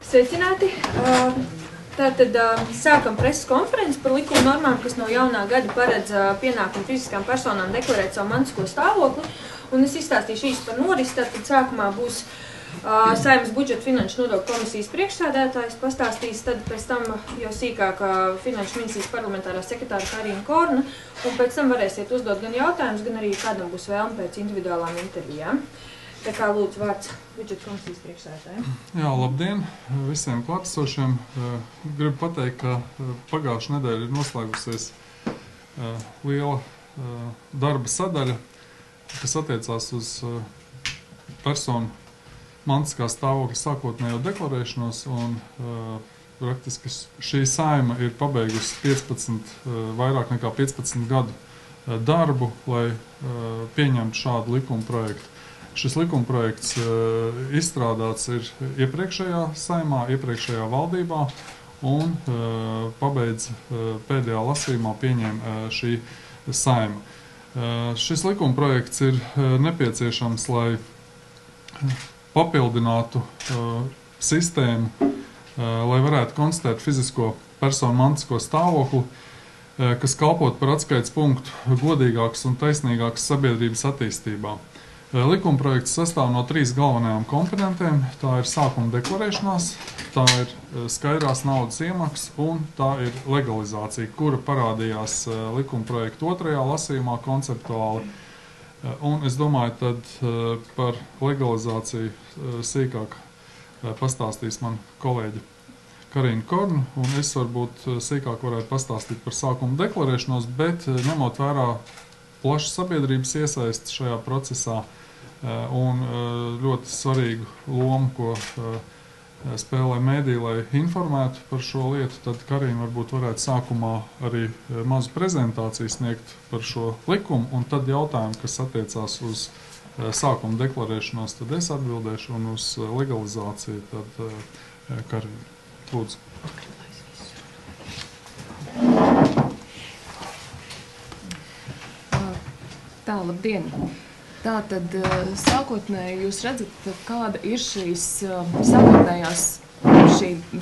Sveicināti! Tātad sākam preses konferenci par likuma normām, kas no jaunā gada paredz pienākumu fiziskām personām deklarēt savu mantisko stāvokli. Un es izstāstīšu īsti par norisi. Tātad sākumā būs Saeimas budžeta finanšu nodokļu komisijas priekšsēdētājs pastāstīs, tad pēc tam jau sīkāk finanšu ministrijas parlamentārā sekretāra Karina Korna, un pēc tam varēsiet uzdot gan jautājumus, gan arī kādam būs vēlme pēc individuālām intervijām. Tā kā lūdzu vārds budžeta komisijas priekšsēdētājiem. Jā, labdien visiem klātesošiem. Gribu pateikt, ka pagājušā nedēļa ir noslēgusies liela darba sadaļa, kas attiecās uz personu mantiskā stāvokļa sākotnējo deklarēšanos, un praktiski šī saima ir pabeigusi vairāk nekā 15 gadu darbu, lai pieņemtu šādu likuma projektu. Šis likumprojekts izstrādāts ir iepriekšējā saimā, iepriekšējā valdībā, un pabeidz pēdējā lasījumā pieņēma šī saima. Šis likumprojekts ir nepieciešams, lai papildinātu sistēmu, lai varētu konstatēt fizisko personu mantisko stāvokli, kas kalpot par atskaites punktu godīgākas un taisnīgākas sabiedrības attīstībā. Likumprojekts sastāv no 3 galvenajām komponentiem. Tā ir sākuma deklarēšanās, tā ir skaidrās naudas iemaksas un tā ir legalizācija, kura parādījās likumprojekta 2. lasījumā konceptuāli. Un es domāju, tad par legalizāciju sīkāk pastāstīs man kolēģi Karina Korna, un es varbūt sīkāk varētu pastāstīt par sākuma deklarēšanos, bet ņemot vērā plašu sabiedrības iesaisti šajā procesā un ļoti svarīgu lomu, ko spēlē mēdī, lai informētu par šo lietu, tad Karina varbūt varētu sākumā arī mazu prezentāciju sniegt par šo likumu, un tad jautājumu, kas attiecās uz sākuma deklarēšanos, tad es atbildēšu, un uz legalizāciju tad Karina. Lūdzu. Tā, labdien! Tātad sākotnēji jūs redzat, kāda ir šī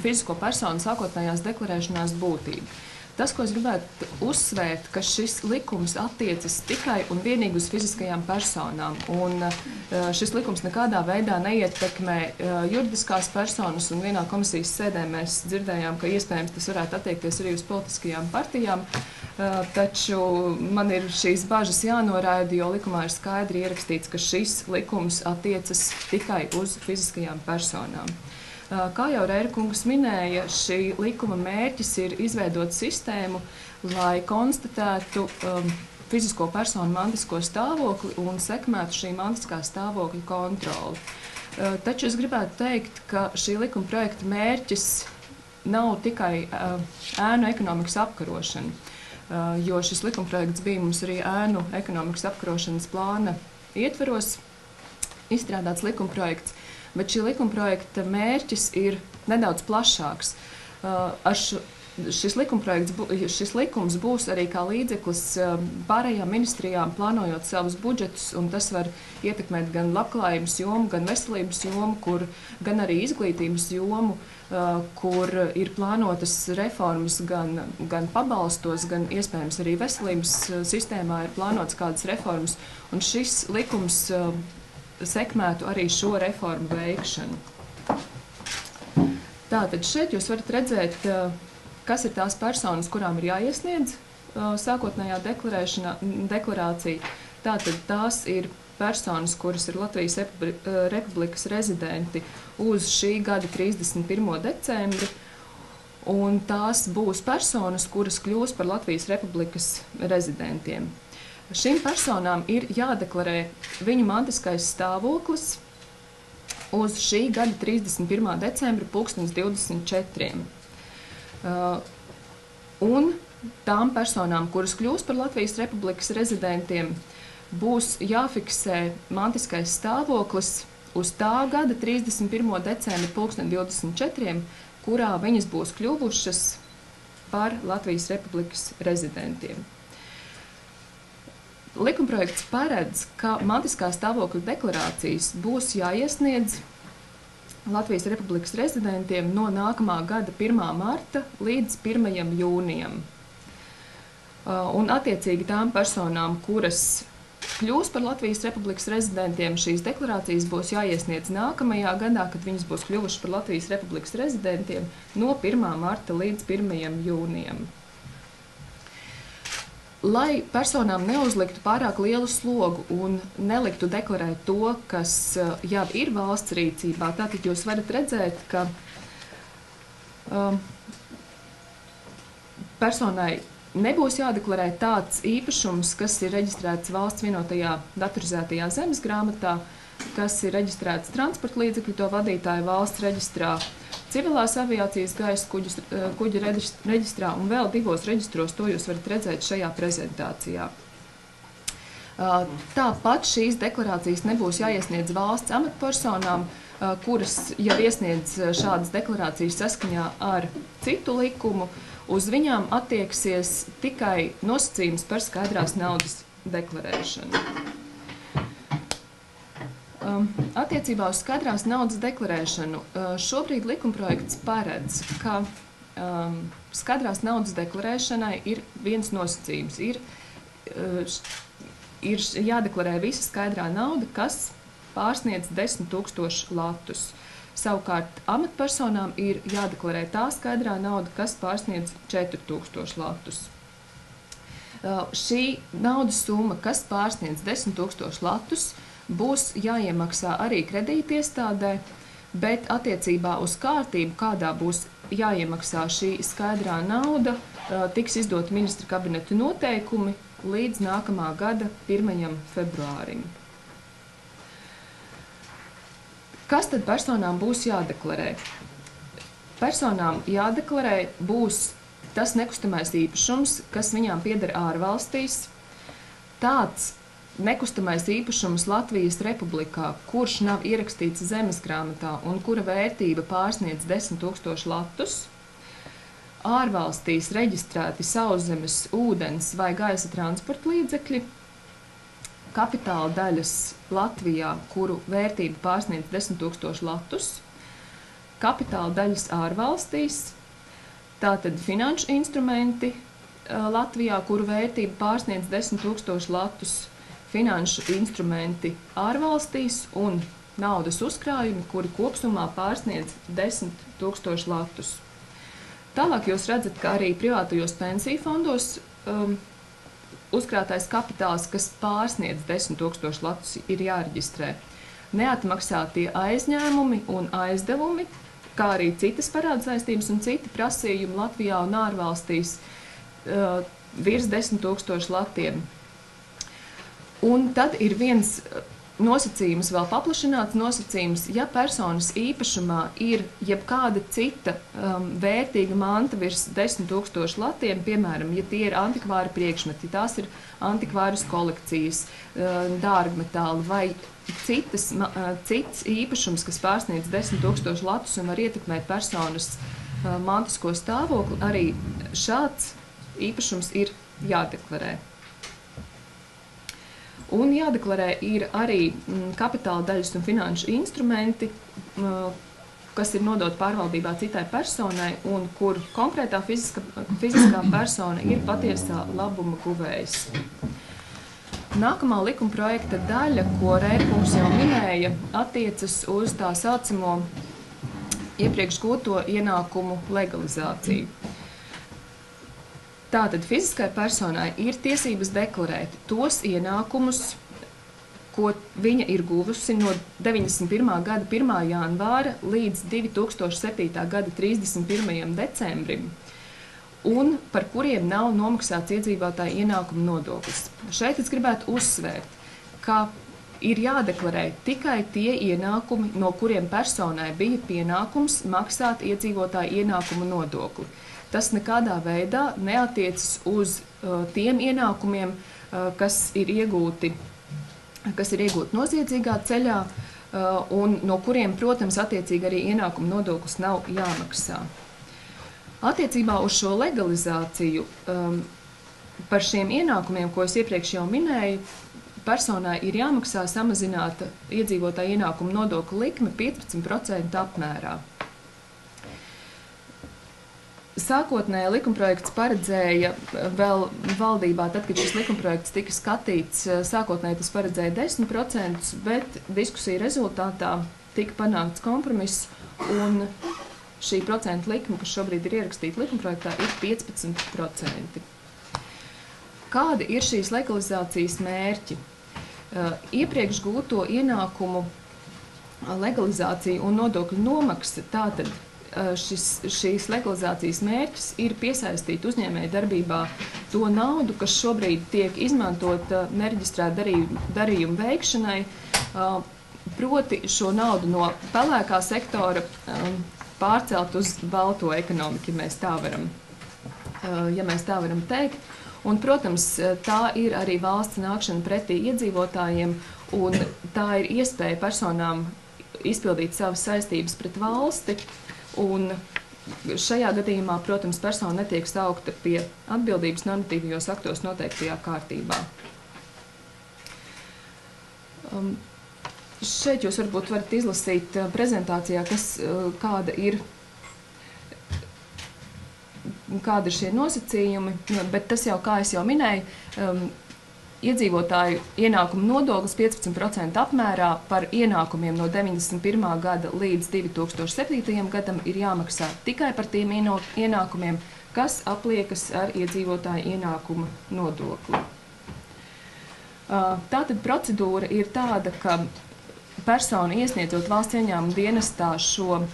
fizisko personu sākotnējās deklarēšanās būtība. Tas, ko es gribētu uzsvērt, ka šis likums attiecas tikai un vienīgi uz fiziskajām personām, un šis likums nekādā veidā neietekmē juridiskās personas, un vienā komisijas sēdē mēs dzirdējām, ka iespējams tas varētu attiekties arī uz politiskajām partijām, taču man ir šīs bažas jānoraida, jo likumā ir skaidri ierakstīts, ka šis likums attiecas tikai uz fiziskajām personām. Kā jau Reira kungs minēja, šī likuma mērķis ir izveidot sistēmu, lai konstatētu fizisko personu mantisko stāvokli un sekmētu šī mantiskā stāvokļa kontroli. Taču es gribētu teikt, ka šī likuma projekta mērķis nav tikai ēnu ekonomikas apkarošana, jo šis likuma projekts bija mums arī ēnu ekonomikas apkarošanas plāna ietveros izstrādāts likuma projekts. Bet šī likuma projekta mērķis ir nedaudz plašāks. Šis likums būs arī kā līdzeklis pārējām ministrijām plānojot savus budžetus, un tas var ietekmēt gan labklājības jomu, gan veselības jomu, gan arī izglītības jomu, kur ir plānotas reformas gan pabalstos, gan iespējams arī veselības sistēmā ir plānotas kādas reformas, un šis likums sekmētu arī šo reformu veikšanu. Tātad šeit jūs varat redzēt, kas ir tās personas, kurām ir jāiesniedz sākotnējā deklarācija. Tātad tās ir personas, kuras ir Latvijas Republikas rezidenti uz šī gada 31. decembri, un tās būs personas, kuras kļūs par Latvijas Republikas rezidentiem. Šīm personām ir jādeklarē viņu mantiskais stāvoklis uz šī gada 31. decembra 2024. Un tām personām, kuras kļūs par Latvijas Republikas rezidentiem, būs jāfiksē mantiskais stāvoklis uz tā gada 31. decembra 2024, kurā viņas būs kļuvušas par Latvijas Republikas rezidentiem. Likumprojekts paredz, ka mantiskā stāvokļa deklarācijas būs jāiesniedz Latvijas Republikas rezidentiem no nākamā gada 1. marta līdz 1. jūnijam. Un attiecīgi tām personām, kuras kļūs par Latvijas Republikas rezidentiem, šīs deklarācijas būs jāiesniedz nākamajā gadā, kad viņas būs kļuvušas par Latvijas Republikas rezidentiem no 1. marta līdz 1. jūnijam. Lai personām neuzliktu pārāk lielu slogu un neliktu deklarēt to, kas jau ir valsts rīcībā, tātad jūs varat redzēt, ka personai nebūs jādeklarē tāds īpašums, kas ir reģistrēts valsts vienotajā datorizētajā zemes grāmatā, kas ir reģistrēts transporta līdzekļu to vadītāju valsts reģistrā, civilās aviācijas gaisa kuģa reģistrā un vēl 2 reģistros, to jūs varat redzēt šajā prezentācijā. Tāpat šīs deklarācijas nebūs jāiesniedz valsts amatpersonām, kuras jau iesniedz šādas deklarācijas saskaņā ar citu likumu. Uz viņām attieksies tikai nosacījums par skaidrās naudas deklarēšanu. Attiecībā uz skaidrās naudas deklarēšanu šobrīd likumprojekts paredz, ka skaidrās naudas deklarēšanai ir viens nosacījums. Ir jādeklarē visa skaidrā nauda, kas pārsniedz 10 000 latus. Savukārt amatpersonām ir jādeklarē tā skaidrā nauda, kas pārsniedz 4000 latus. Šī naudas summa, kas pārsniedz 10 000 latus, būs jāiemaksā arī kredītiestādē, bet attiecībā uz kārtību, kādā būs jāiemaksā šī skaidrā nauda, tiks izdot ministra kabineta noteikumi līdz nākamā gada 1. februārim. Kas tad personām būs jādeklarē? Personām jādeklarē būs tas nekustamais īpašums, kas viņām pieder ārvalstīs, tāds nekustamais īpašums Latvijas Republikā, kurš nav ierakstīts zemes grāmatā un kura vērtība pārsniedz 10 000 latus, ārvalstīs reģistrēti sauszemes, ūdens vai gaisa transporta līdzekļi, kapitāla daļas Latvijā, kuru vērtība pārsniedz 10 000 latus, kapitāla daļas ārvalstīs, tātad finanšu instrumenti Latvijā, kuru vērtība pārsniedz 10 000 latus, finanšu instrumenti ārvalstīs un naudas uzkrājumi, kuri kopsumā pārsniedz 10 000 latus. Tālāk jūs redzat, ka arī privātajos pensiju fondos uzkrātais kapitāls, kas pārsniedz 10 000 latus, ir jāreģistrē. Neatmaksātie aizņēmumi un aizdevumi, kā arī citas parādsaistības un citi prasījumi Latvijā un ārvalstīs virs 10 000 latiem. Un tad ir viens nosacījums, vēl paplašināts nosacījums, ja personas īpašumā ir jebkāda cita vērtīga manta virs 10 000 latiem, piemēram, ja tie ir antikvāri priekšmeti, tās ir antikvāras kolekcijas, dārgmetāli vai cits īpašums, kas pārsniedz 10 000 latus un var ietekmēt personas mantisko stāvokli, arī šāds īpašums ir jādeklarē. Un jādeklarē ir arī kapitāla daļas un finanšu instrumenti, kas ir nodot pārvaldībā citai personai un kur konkrētā fiziskā persona ir patiesā labuma guvējs. Nākamā likuma projekta daļa, ko Rērkungs jau minēja, attiecas uz tā saucamo iepriekš gūto ienākumu legalizāciju. Tātad fiziskai personai ir tiesības deklarēt tos ienākumus, ko viņa ir guvusi no 91. gada 1. janvāra līdz 2007. gada 31. decembrim, un par kuriem nav nomaksāts iedzīvotāju ienākumu nodoklis. Šeit es gribētu uzsvērt, ka ir jādeklarē tikai tie ienākumi, no kuriem personai bija pienākums maksāt iedzīvotāju ienākumu nodokli. Tas nekādā veidā neatiecas uz tiem ienākumiem, kas ir iegūti noziedzīgā ceļā un no kuriem, protams, attiecīgi arī ienākumu nodoklis nav jāmaksā. Attiecībā uz šo legalizāciju par šiem ienākumiem, ko es iepriekš jau minēju, personai ir jāmaksā samazināta iedzīvotāja ienākuma nodokļa likme 15% apmērā. Sākotnēji likumprojekts paredzēja vēl valdībā, tad, kad šis likumprojekts tika skatīts, sākotnēji tas paredzēja 10%, bet diskusiju rezultātā tika panākts kompromiss, un šī procentu likme, kas šobrīd ir ierakstīta likumprojektā, ir 15%. Kādi ir šīs legalizācijas mērķi? Iepriekš gūto ienākumu legalizācija un nodokļu nomaksa, tātad šīs legalizācijas mērķis ir piesaistīt uzņēmēju darbībā to naudu, kas šobrīd tiek izmantota nereģistrēta darījumu veikšanai, proti šo naudu no pelēkā sektora pārcelt uz balto ekonomiku, ja mēs tā varam teikt. Un, protams, tā ir arī valsts nākšana pretī iedzīvotājiem, un tā ir iespēja personām izpildīt savas saistības pret valsti. Un šajā gadījumā, protams, persona netiek saukta pie atbildības normatīvajos aktos noteiktajā kārtībā. Šeit jūs varbūt varat izlasīt prezentācijā, kāda ir šie nosacījumi, bet tas jau, kā es jau minēju, iedzīvotāju ienākumu nodoklis 15% apmērā par ienākumiem no 91. gada līdz 2007. gadam ir jāmaksā tikai par tiem ienākumiem, kas apliekas ar iedzīvotāju ienākuma nodokli. Tātad procedūra ir tāda, ka persona iesniedzot valsts ieņēmuma dienestā šo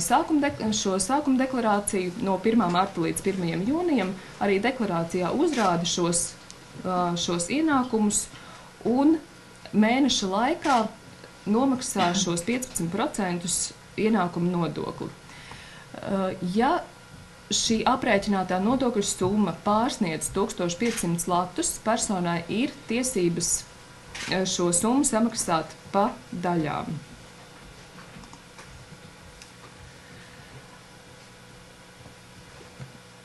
sākuma deklarāciju no 1. marta līdz 1. jūnijam, arī deklarācijā uzrāda šos ienākumus un mēneša laikā nomaksā šos 15% ienākumu nodokli. Ja šī aprēķinātā nodokļu summa pārsniedz 1500 latus, personai ir tiesības šo summu samaksāt pa daļām.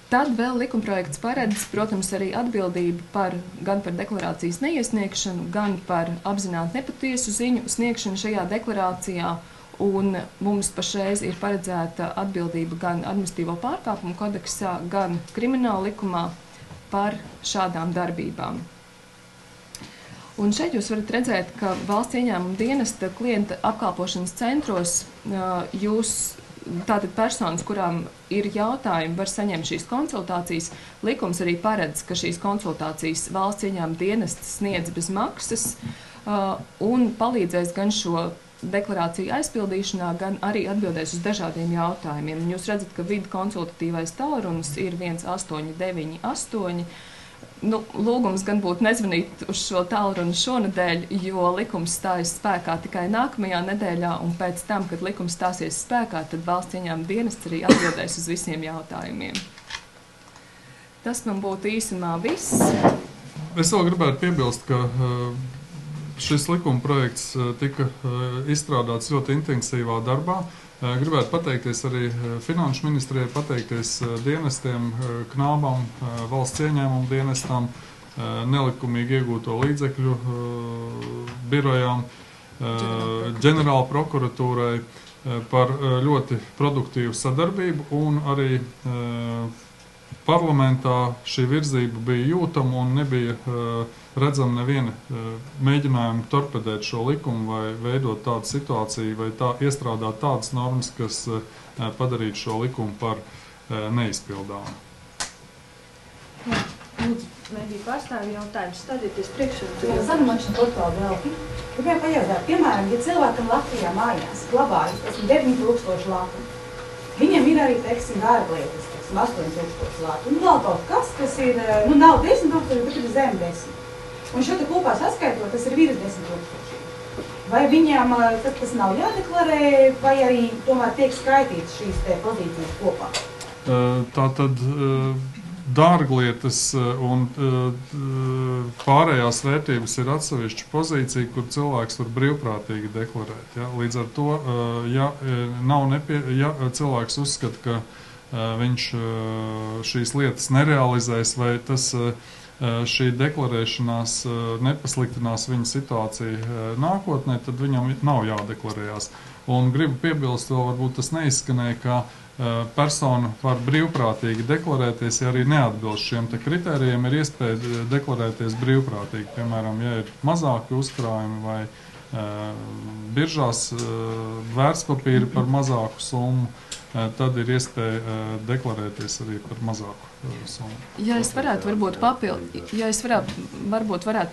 Tad vēl likumprojekts paredz, protams, arī atbildību gan par deklarācijas neiesniegšanu, gan par apzināti nepatiesu ziņu sniegšanu šajā deklarācijā, un mums pašreiz ir paredzēta atbildība gan administratīvo pārkāpumu kodeksā, gan krimināla likumā par šādām darbībām. Un šeit jūs varat redzēt, ka valsts ieņēmuma dienesta klienta apkalpošanas centros tātad personas, kurām ir jautājumi, var saņemt šīs konsultācijas. Likums arī paredz, ka šīs konsultācijas valsts ieņēmuma dienests sniedz bez maksas un palīdzēs gan šo deklarāciju aizpildīšanā, gan arī atbildēs uz dažādiem jautājumiem. Un jūs redzat, ka vidu konsultatīvais tālrunis ir 1898. Lūgums gan būtu nezvanīt uz šo tālruni šonedēļ, jo likums stājas spēkā tikai nākamajā nedēļā, un pēc tam, kad likums stāsies spēkā, tad valsts ieņēmuma dienests arī atbildēs uz visiem jautājumiem. Tas man būtu īsumā viss. Es vēl gribētu piebilst, ka šis likuma projekts tika izstrādāts ļoti intensīvā darbā. Gribētu pateikties arī Finanšu ministrijai, pateikties dienestiem, knābam, valsts ieņēmumu dienestam, nelikumīgi iegūto līdzekļu birojām, ģenerāla prokuratūrai par ļoti produktīvu sadarbību, un arī parlamentā šī virzība bija jūtama un nebija redzama neviena mēģinājuma torpedēt šo likumu vai veidot tādu situāciju vai iestrādāt tādas normas, kas padarītu šo likumu par neizpildāmu. Lūdzu, mēģi pārstāvi jautājums, stādieties priekšā. Zana, man šeit atkal vēl. Gribēju pajautāt, piemēram, ja cilvēkam Latvijā mājās glabājas 9000 latu, viņam ir arī, teiksim, dārglietas, 8000 latu, un vēl kaut kas ir, nav 10 000, bet ir zem 10. Un šo te kopā saskaitot, tas ir virs 10 000. Vai viņām tas nav jādeklarē, vai arī tomēr tiek skaitīts šīs te pozīcijas kopā? Tātad dārglietas un pārējās vērtības ir atsevišķa pozīcija, kur cilvēks var brīvprātīgi deklarēt. Ja? Līdz ar to, ja cilvēks uzskata, ka viņš šīs lietas nerealizēs vai tas šī deklarēšanās nepasliktinās viņa situāciju nākotnē, tad viņam nav jādeklarējās. Un gribu piebilst, vēl varbūt tas neizskanēja, ka persona var brīvprātīgi deklarēties, ja arī neatbilst šiem te kritērijiem, ir iespēja deklarēties brīvprātīgi. Piemēram, ja ir mazāki uzkrājumi vai biržās vērtspapīri par mazāku summu, tad ir iespēja deklarēties arī par mazāku summu. Ja es varētu varbūt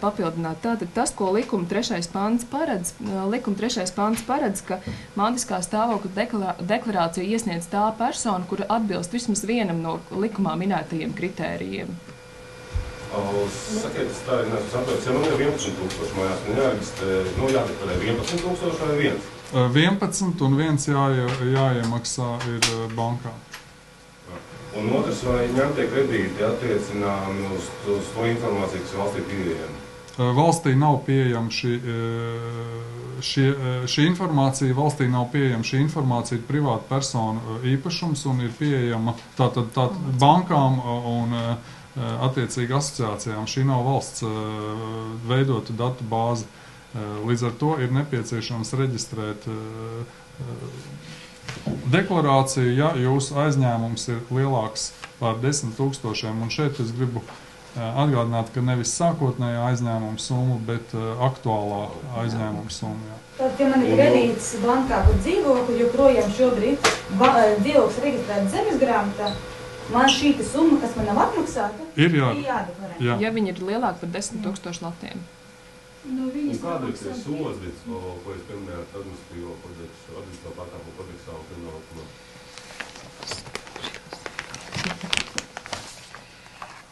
papildināt, tātad tas, ko likuma 3. pants paredz, ka mantiskā stāvokļa deklarāciju iesniedz tā persona, kura atbilst vismaz vienam no likumā minētajiem kritērijiem. Sakiet, es tā ir saprotu, ja man ir 11,000 mājās, man jādeklarē 11,000 vai 1? 11 un 1 jāiemaksā ir bankā. Un otrs, vai ņemtie kredīti attiecināmi uz to informāciju, kas valstī pieejama? Valstī nav pieejama šī informācija, valstī nav pieejama šī informācija, ir privāta persona īpašums un ir pieejama tātad bankām un attiecīgi asociācijām. Šī nav valsts veidota datu bāze. Līdz ar to ir nepieciešams reģistrēt deklarāciju, ja jūsu aizņēmums ir lielāks par 10,000. Un šeit es gribu atgādināt, ka nevis sākotnējā aizņēmuma summa, bet aktuālā aizņēmuma summa. Tad, ja man ir kredīts bankā par dzīvokli, joprojām šobrīd dzīvoklis reģistrēta zemes grāmatā, man šī summa, kas man nav atmaksāta, ir jādeklarē. Jā. Ja viņi ir lielāki par 10,000 latiem. Un kāda ir tie sodi, ko es pieminēju administratīvo kodeksu, administratīvo pārkāpumu kodeksā un krimināla likumā?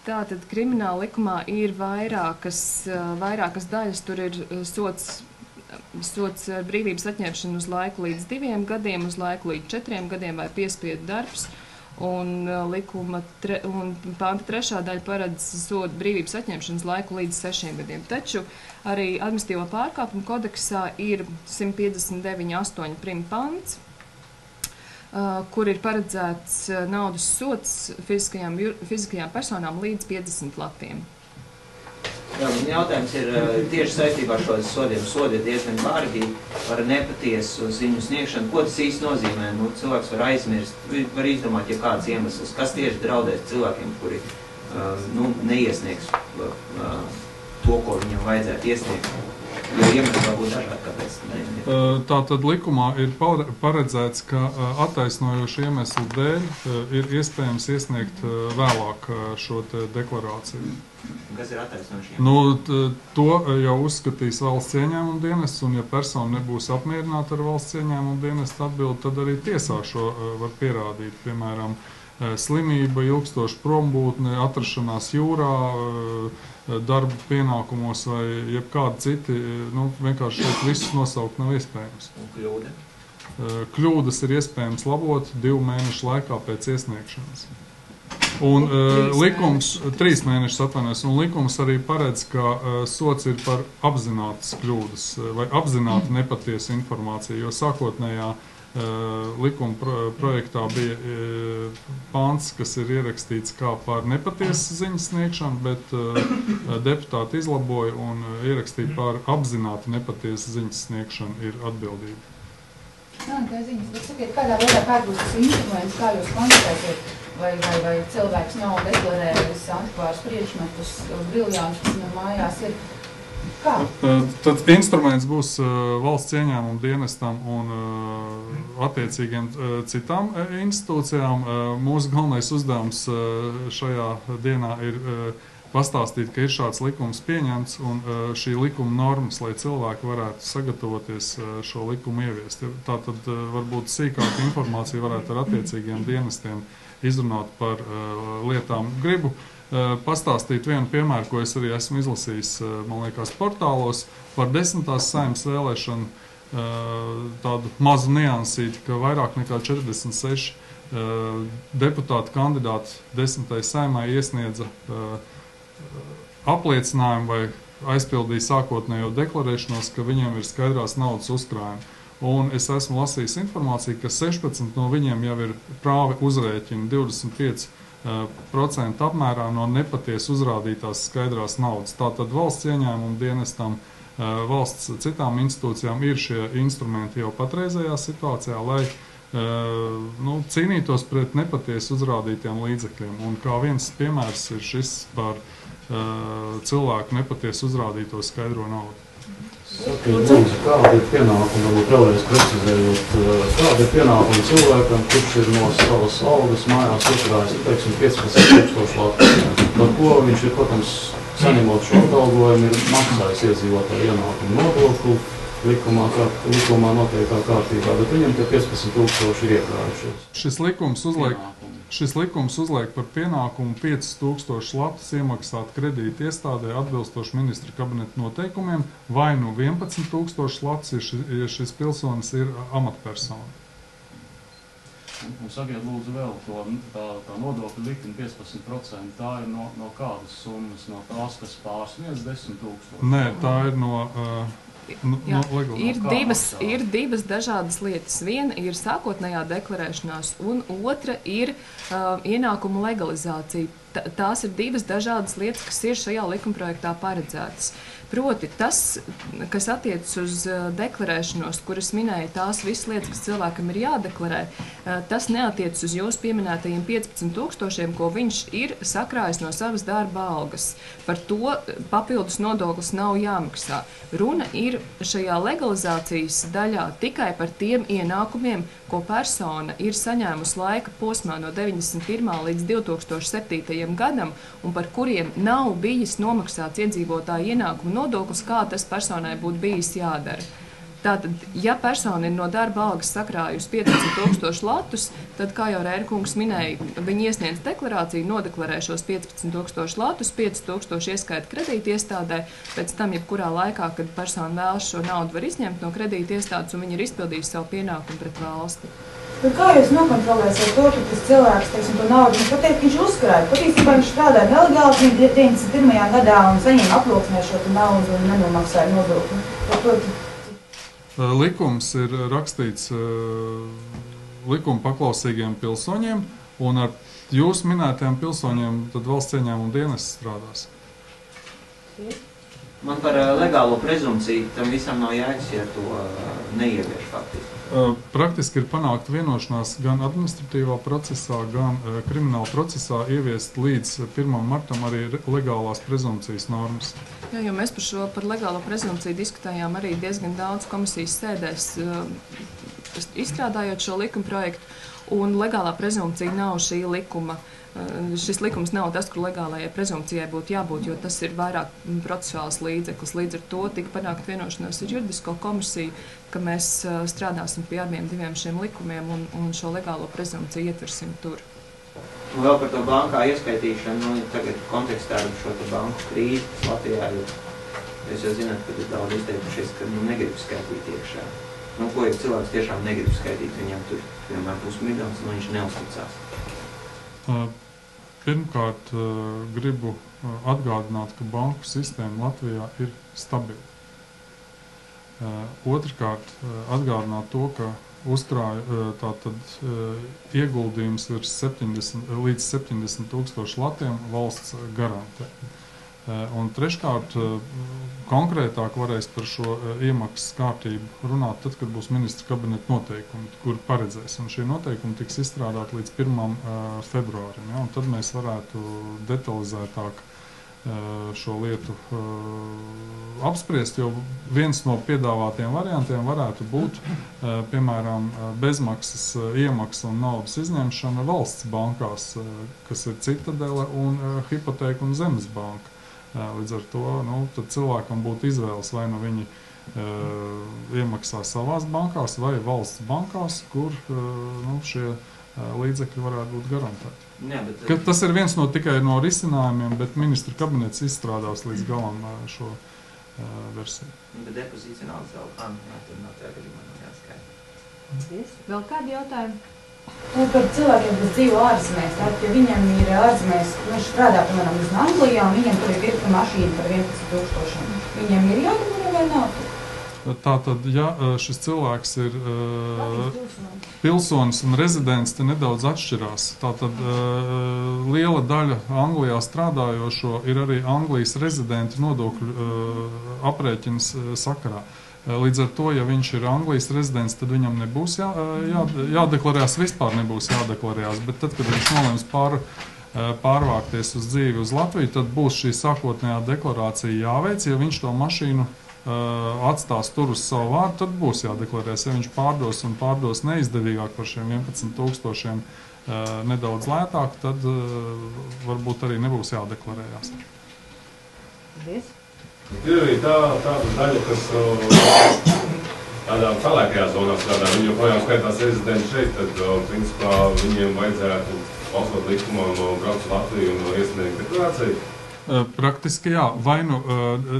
Tātad krimināla likumā ir vairākas daļas. Tur ir sots brīvības atņemšana uz laiku līdz 2 gadiem, uz laiku līdz 4 gadiem vai piespiedu darbs. Un panta 3. daļa paredz sodu brīvības atņemšanas laiku līdz 6 gadiem. Taču arī administratīvo pārkāpumu kodeksā ir 159.8 prim pants, kur ir paredzēts naudas sods fiziskajām personām līdz 50 latiem. Jā, jautājums ir tieši saistībā ar šo sodiem. Sodi ir diezgan bargi par nepatiesu ziņu sniegšanu. Ko tas īsti nozīmē? Cilvēks var aizmirst, var izdomāt, ja kāds iemesls, kas tieši draudēs cilvēkiem, kuri neiesniegs to, ko viņam vajadzētu iesniegt. Jo iemesli var būt dažādi, kāpēc neiesniegt. Tātad likumā ir paredzēts, ka attaisnojošu iemeslu dēļ ir iespējams iesniegt vēlāk šo te deklarāciju. Kas ir attaisnojuši? To jau uzskatīs valsts ieņēmuma dienests, un ja persona nebūs apmierināta ar valsts ieņēmuma dienesta atbildi, tad arī tiesā šo var pierādīt. Piemēram, slimība, ilgstoša prombūtne, atrašanās jūrā, darba pienākumos vai jebkādi citi. Vienkārši šeit visus nosaukt nav iespējams. Un kļūda? Kļūdas ir iespējams labot 2 mēnešu laikā pēc iesniegšanas. Un likums, 3 mēnešus atvainojas, un likums arī paredz, ka sods ir par apzinātas kļūdas vai apzināti nepatiesu informāciju, jo sākotnējā likuma projektā bija pants, kas ir ierakstīts kā par nepatiesu ziņas sniegšanu, bet deputāti izlaboja un ierakstīja par apzināti nepatiesu ziņas sniegšanu ir atbildība. Tā ziņas, bet sakiet, kādā veidā kāds būs tas instruments, kā jūs konstatēsiet, vai cilvēks nav deklarējis antikvārus priekšmetus, briljantus, kas no mājās ir. Kā? Tad instruments būs valsts ieņēmuma dienestam un attiecīgiem citām institūcijām. Mūsu galvenais uzdevums šajā dienā ir pastāstīt, ka ir šāds likums pieņemts un šī likuma normas, lai cilvēki varētu sagatavoties šo likumu ieviest. Tātad varbūt sīkāka informācija varētu ar attiecīgiem dienestiem izrunāt par lietām. Gribu pastāstīt vienu piemēru, ko es arī esmu izlasījis, man liekas, portālos par 10. Saeimas vēlēšanu tādu mazu niansīti, ka vairāk nekā 46 deputāti kandidāti 10. Saeimai iesniedza apliecinājumu vai aizpildīja sākotnējo deklarēšanos, ka viņiem ir skaidrās naudas uzkrājumi. Un es esmu lasījis informāciju, ka 16 no viņiem jau ir prāvi uzrēķini, 25 procentu apmērā no nepatiesi uzrādītās skaidrās naudas. Tātad valsts ieņēmuma dienestam, valsts citām institūcijām ir šie instrumenti jau patreizējā situācijā, lai cīnītos pret nepatiesi uzrādītiem līdzekļiem. Un kā viens piemērs ir šis par cilvēku nepatiesi uzrādīto skaidro naudu. Lūdzu, kāda ir pienākuma, varbūt vēlreiz precizējot, kāda ir pienākuma cilvēkam, kurš ir no savas algas mājās uzkrājis, teiksim, 15,000 lati, par ko viņš ir, protams, saņemot šo atalgojumu, ir maksājis iedzīvotāju ienākumu nodokli, likumā noteiktā kārtībā, bet viņam tie 15,000 ir iekrājušies. Šis likums uzliek par pienākumu 5,000 latus iemaksāt kredīti iestādē atbilstoši ministra kabineta noteikumiem, vai nu 11,000 latus, ja šis pilsonis ir amatpersona. Un sakiet, lūdzu, vēl to tā nodokļu likuma 15%, tā ir no kādas summas, no tās, kas pārsniedz 10,000? Nē, tā ir no ir divas dažādas lietas. Viena ir sākotnējā deklarēšanās, un otra ir ienākumu legalizācija. Tās ir divas dažādas lietas, kas ir šajā likumprojektā paredzētas. Proti, tas, kas attiecas uz deklarēšanos, kuras minēja tās visas lietas, kas cilvēkam ir jādeklarē, tas neatiecas uz jūsu pieminētajiem 15,000, ko viņš ir sakrājis no savas darba algas. Par to papildus nodoklis nav jāmaksā. Runa ir šajā legalizācijas daļā tikai par tiem ienākumiem, ko persona ir saņēmusi laika posmā no 91. līdz 2007. gadam, un par kuriem nav bijis nomaksāts iedzīvotāju ienākumu nodoklis, kā tas personai būtu bijis jādara. Tātad, ja persona ir no darba algas sakrājusi 15,000 latus, tad, kā jau Rērkungs minēja, viņi iesniedz deklarāciju, nodeklarē šos 15,000 latus, 5,000 ieskaita kredīti iestādē, pēc tam, jebkurā laikā, kad persona vēlas šo naudu, var izņemt no kredīti iestādes, un viņi ir izpildījuši savu pienākumu pret valsti. Bet kā jūs nokontrolēsiet to, ka tas cilvēks, teiksim, to naudu, viņš pateikt, viņš uzkrāja? Patiesībā viņš strādāja nelegāli 91. gadā un saņēma aploksnē šo naudu un nenomaksāja nodokli. Likums ir rakstīts likuma paklausīgiem pilsoņiem, un ar jūsu minētajiem pilsoņiem tad valsts ieņēmuma dienests strādās. Man par legālo prezumciju tam visam nav jēgas, ja to neievieš faktiski. Praktiski ir panākt vienošanās gan administratīvā procesā, gan krimināla procesā ieviest līdz 1. martam arī legālās prezumcijas normas. Jā, jo mēs par legālo prezumciju diskutējām arī diezgan daudz komisijas sēdēs, izstrādājot šo likumprojektu, un legālā prezumcija nav šī likuma. Šis likums nav tas, kur legālajai prezumcijai būtu jābūt, jo tas ir vairāk procesuāls līdzeklis. Līdz ar to tika panākt vienošanās ar juridisko komisiju, ka mēs strādāsim pie abiem diviem šiem likumiem un šo legālo prezumciju ietversim tur. Un vēl par to bankā ieskaitīšanu, tagad kontekstā ar šo banku krīzi Latvijā, jūs jau zināt, ka ir daudz izteikušies, ka negrib skaitīt iekšā. Ko, ja cilvēks tiešām negrib skaitīt, viņam tur, piemēram, 500 miljonus, viņš neuzticās. Pirmkārt, gribu atgādināt, ka banku sistēma Latvijā ir stabila. Otrkārt, atgādināt to, ka tātad ieguldījums līdz 70,000 latiem valsts garantē. Un treškārt, konkrētāk varēs par šo iemaksas kārtību runāt tad, kad būs ministra kabineta noteikumi, kur paredzēs. Un šie noteikumi tiks izstrādāti līdz 1. februārim. Ja? Un tad mēs varētu detalizētāk šo lietu apspriest, jo viens no piedāvātiem variantiem varētu būt, piemēram, bezmaksas iemaksa un naudas izņemšana valsts bankās, kas ir Citadele un Hipotēka un Zemes banka. Līdz ar to tad cilvēkam būtu izvēles, vai nu viņi iemaksā savās bankās vai valsts bankās, kur šie līdzekļi varētu būt garantēti. Jā, bet, tas ir viens no tikai no risinājumiem, bet ministra kabinets izstrādās līdz galam šo versiju. Bet depozīcija nav savu tad nav tajā gadījumā nav jāskaita. Vēl kādi jautājumi? Par cilvēkiem, kas dzīvo ārzemēs, tātad, ja viņam ir ārzemēs, viņš strādā, piemēram, uz Anglijā, un viņam tur ir pirkta mašīna par 11,000. Viņam ir jādeklarē vai nav? Tātad, ja šis cilvēks ir pilsonis un rezidents, te nedaudz atšķirās. Tātad liela daļa Anglijā strādājošo ir arī Anglijas rezidenti nodokļu aprēķins sakarā. Līdz ar to, ja viņš ir Anglijas rezidents, tad viņam nebūs jādeklarējās, vispār nebūs jādeklarējās, bet tad, kad viņš nolems pārvākties uz dzīvi uz Latviju, tad būs šī sākotnējā deklarācija jāveic. Ja viņš to mašīnu atstās tur uz savu vārdu, tad būs jādeklarēs. Ja viņš pārdos neizdevīgāk par šiem 11 000 nedaudz lētāk, tad varbūt arī nebūs jādeklarējās. Ir arī tāda daļa, kas tādā pelēkajā zonā strādā. Viņi joprojām skaitās rezidenti šeit, tad principā viņiem vajadzētu balsot likumā no braukt uz Latviju un iesniegt deklarāciju. Praktiski jā. Vai nu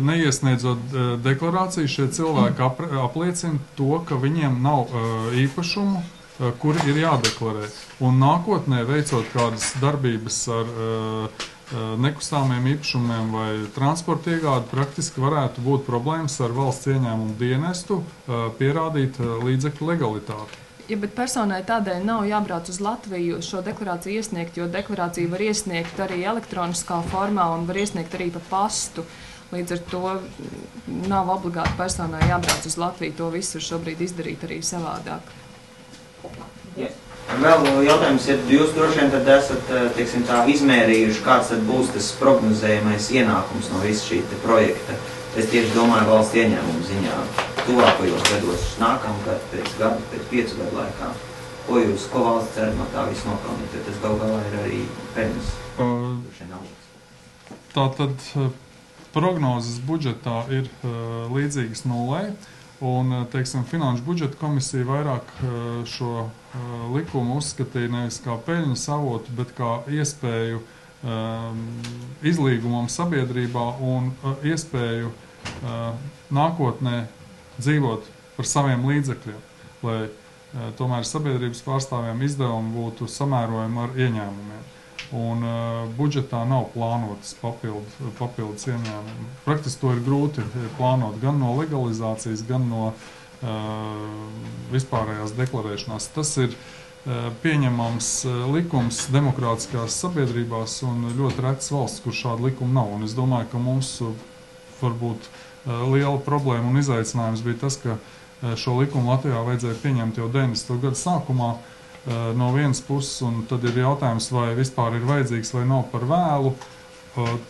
neiesniedzot deklarāciju, šie cilvēki apliecina to, ka viņiem nav īpašumu, kuri ir jādeklarē. Un nākotnē, veicot kādas darbības ar nekustāmiem īpašumiem vai transporta iegādi, praktiski varētu būt problēmas ar valsts ieņēmumu dienestu pierādīt līdzekļu legalitāti. Ja, bet personai tādēļ nav jābrauc uz Latviju šo deklarāciju iesniegt, jo deklarāciju var iesniegt arī elektroniskā formā un var iesniegt arī pa pastu. Līdz ar to nav obligāti personai jābrauc uz Latviju. To visu var šobrīd izdarīt arī savādāk. Vēl jautājums ir, jūs droši vien tad esat, teiksim tā, izmērījuši, kāds tad būs tas prognozējamais ienākums no visa šī projekta. Es tieši domāju valsts ieņēmumu ziņā. Tuvākajos gados nākamgad, pēc gada, pēc 5 gadu laikā. Ko valsts cer no tā visu nopelnīt, jo tas gal galā ir arī peļņas. Tātad prognozes budžetā ir līdzīgas nulē, un, teiksim, Finanšu budžeta komisija vairāk šo likumu uzskatīja nevis kā peļņas avotu, bet kā iespēju izlīgumam sabiedrībā un iespēju nākotnē dzīvot par saviem līdzekļiem, lai tomēr sabiedrības pārstāvjiem izdevumi būtu samērojami ar ieņēmumiem. Un budžetā nav plānotas papildus ieņēmumi. Praktiski to ir grūti plānot gan no legalizācijas, gan no vispārējās deklarēšanās. Tas ir pieņemams likums demokrātiskās sabiedrībās un ļoti rets valsts, kur šāda likuma nav. Un es domāju, ka mums varbūt liela problēma un izaicinājums bija tas, ka šo likumu Latvijā vajadzēja pieņemt jau 90. gadu sākumā no vienas puses, un tad ir jautājums, vai vispār ir vajadzīgs vai nav par vēlu.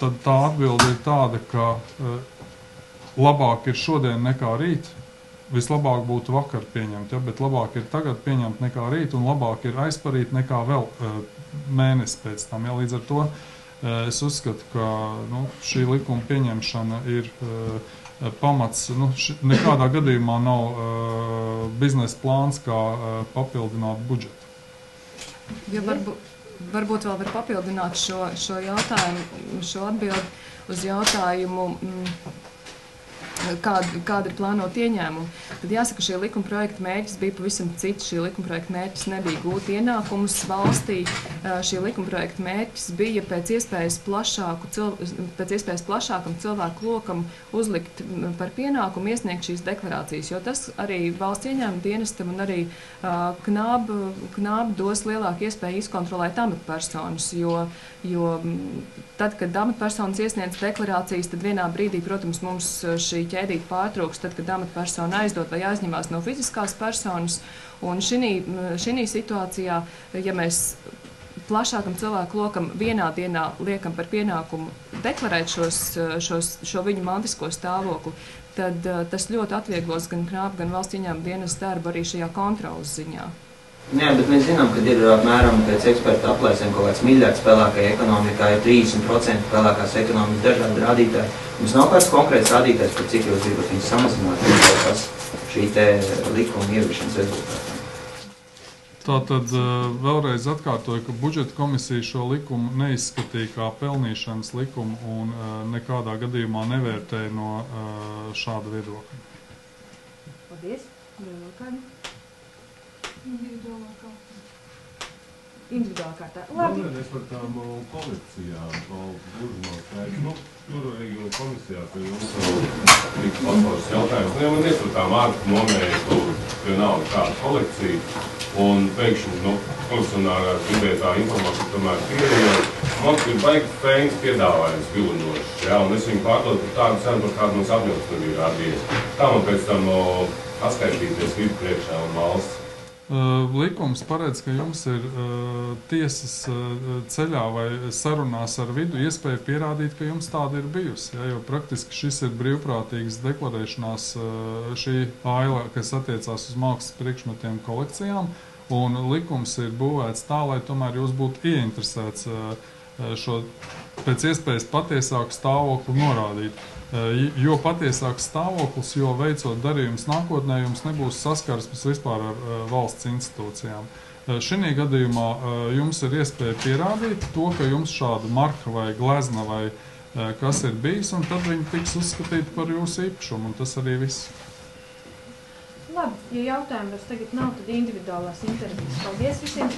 Tad tā atbilde ir tāda, ka labāk ir šodien nekā rīt. Vislabāk būtu vakar pieņemt, ja, bet labāk ir tagad pieņemt nekā rīt, un labāk ir aizparīt nekā vēl mēnesi pēc tam. Ja. Līdz ar to es uzskatu, ka šī likuma pieņemšana ir pamats. Nekādā gadījumā nav biznesa plāns, kā papildināt budžetu. Ja varbūt vēl var papildināt šo jautājumu, šo atbildi uz jautājumu, kāda ir plānota ieņēmuma. Tad jāsaka, šī likuma projekta mērķis bija pavisam cits. Šī likuma projekta mērķis nebija gūt ienākumus valstī. Šī likuma projekta mērķis bija pēc iespējas plašākam cilvēku lokam uzlikt par pienākumu iesniegt šīs deklarācijas, jo tas arī valsts ieņēmuma dienestam un arī knāb dos lielāku iespēju izkontrolēt amatpersonas, jo tad, kad amatpersonas iesniedz deklarācijas, tad vienā brīdī, protams, mums šī ķēdīte pārtrūks, tad, kad amatpersona aizdod vai aizņemās no fiziskās personas. Un šī situācijā, ja mēs plašākam cilvēku lokam vienā dienā liekam par pienākumu deklarēt šo viņu mantisko stāvokli, tad tas ļoti atvieglos gan knābu, gan valsts ieņēmuma dienas darbu arī šajā kontrolas ziņā. Jā, bet mēs zinām, ka ir apmēram pēc eksperta aplēsēm kaut kāds miljards pelēkajā ekonomikā, ir 30% pelēkās ekonomikas dažādi rādītāji. Mums nav kāds konkrēts rādītājs, par cik jūs gribat viņus samazināt, šī te likuma ieviešanas rezultātā. Tātad vēlreiz atkārtoju, ka budžeta komisija šo likumu neizskatīja kā pelnīšanas likumu un nekādā gadījumā nevērtēja no šāda viedokļa. Paldies. individuālā kārtā. Labi. Es par tām kolekcijām, gluži nav skaidrs. Tur arī komisijā pie jums tika pasaules jautājums. Ja man ir par tām ārpu nomēju, jo nav kāda kolekcija, un pēkšņi, kolekcionārā gribētā informācija tomēr pieeja, man ir baigi fēns piedāvājums vilinošs, ja, un es viņu pārdodu par tādu cenu, par kādu mums apņems nebija rādījies. Tā man pēc tam atskaitīties vidu priekšā un valsts. Likums paredz, ka jums ir tiesas ceļā vai sarunās ar vidu iespēja pierādīt, ka jums tāda ir bijusi. Ja, jo praktiski šis ir brīvprātīgas deklarēšanās šī aila, kas attiecās uz mākslas priekšmetiem kolekcijām, un likums ir būvēts tā, lai tomēr jūs būtu ieinteresēts šo pēc iespējas patiesāku stāvokli norādīt. Jo patiesāks stāvoklis, jo veicot darījumus nākotnē, jums nebūs saskarsmes vispār ar valsts institūcijām. Šī gadījumā jums ir iespēja pierādīt to, ka jums šāda marka vai glezna vai kas ir bijis, un tad viņi tiks uzskatīti par jūsu īpašumu, un tas arī viss. Labi, ja jautājumi vairs tagad nav, tad individuālās intervijas. Paldies visiem!